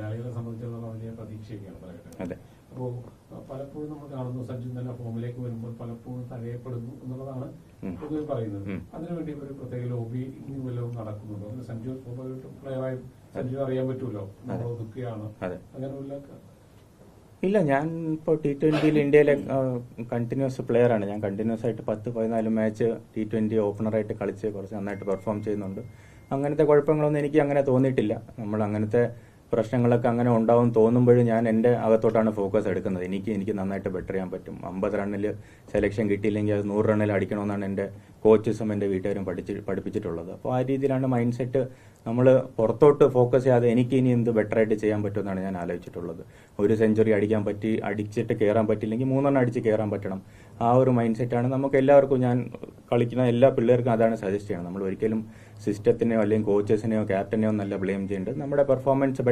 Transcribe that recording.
മലയാളികളെ സംബന്ധിച്ചിടത്തോളം വലിയ പ്രതീക്ഷയൊക്കെയാണ് പറയട്ടെ. അതെ. അപ്പോൾ പലപ്പോഴും നമ്മൾ കാണുന്നു സഞ്ജു നല്ല ഫോമിലേക്ക് വരുമ്പോൾ പലപ്പോഴും തഴയപ്പെടുന്നു എന്നുള്ളതാണ് പൊതുവെ പറയുന്നത്. അതിനുവേണ്ടി ഒരു പ്രത്യേക ലോബി ഇനി വല്ലതും നടക്കുന്നുണ്ടോ? സഞ്ജു പ്ലെയറായി സഞ്ജു അറിയാൻ പറ്റുമല്ലോ, നമ്മൾ ഒതുക്കുകയാണ് അങ്ങനെയുള്ള. ഇല്ല, ഞാൻ ഇപ്പോൾ T20 ഇന്ത്യയിലെ കണ്ടിന്യൂസ് പ്ലെയറാണ്. ഞാൻ കണ്ടിന്യൂസ് ആയിട്ട് 10-14 മാച്ച് T20 ഓപ്പണറായിട്ട് കളിച്ച് കുറച്ച് നന്നായിട്ട് പെർഫോം ചെയ്യുന്നുണ്ട്. അങ്ങനത്തെ കുഴപ്പങ്ങളൊന്നും എനിക്ക് അങ്ങനെ തോന്നിയിട്ടില്ല. നമ്മൾ അങ്ങനത്തെ പ്രശ്നങ്ങളൊക്കെ അങ്ങനെ ഉണ്ടാവും തോന്നുമ്പോഴും ഞാൻ എൻ്റെ അകത്തോട്ടാണ് ഫോക്കസ് എടുക്കുന്നത്. എനിക്ക് നന്നായിട്ട് ബെറ്റർ ചെയ്യാൻ പറ്റും. 50 റണ്ണിൽ സെലക്ഷൻ കിട്ടിയില്ലെങ്കിൽ അത് 100 റണ്ണിൽ അടിക്കണമെന്നാണ് എൻ്റെ കോച്ചസും എൻ്റെ വീട്ടുകാരും പഠിപ്പിച്ചിട്ടുള്ളത്. അപ്പോൾ ആ രീതിയിലാണ് മൈൻഡ് സെറ്റ്. നമ്മൾ പുറത്തോട്ട് ഫോക്കസ് ചെയ്യാതെ എനിക്ക് ഇനി എന്ത് ബെറ്ററായിട്ട് ചെയ്യാൻ പറ്റുമെന്നാണ് ഞാൻ ആലോചിച്ചിട്ടുള്ളത്. ഒരു സെഞ്ചുറി അടിച്ചിട്ട് കയറാൻ പറ്റില്ലെങ്കിൽ 3 റണ്ണം അടിച്ച് കയറാൻ പറ്റണം. ആ ഒരു മൈൻഡ് സെറ്റാണ് നമുക്ക് എല്ലാവർക്കും. ഞാൻ കളിക്കുന്ന എല്ലാ പിള്ളേർക്കും അതാണ് സജസ്റ്റ് ചെയ്യണം. നമ്മൾ ഒരിക്കലും സിസ്റ്റത്തിനെയോ അല്ലെങ്കിൽ കോച്ചസിനെയോ ക്യാപ്റ്റനെയോ നല്ല ബ്ലെയിം ചെയ്യേണ്ടത്. നമ്മുടെ പെർഫോമൻസ്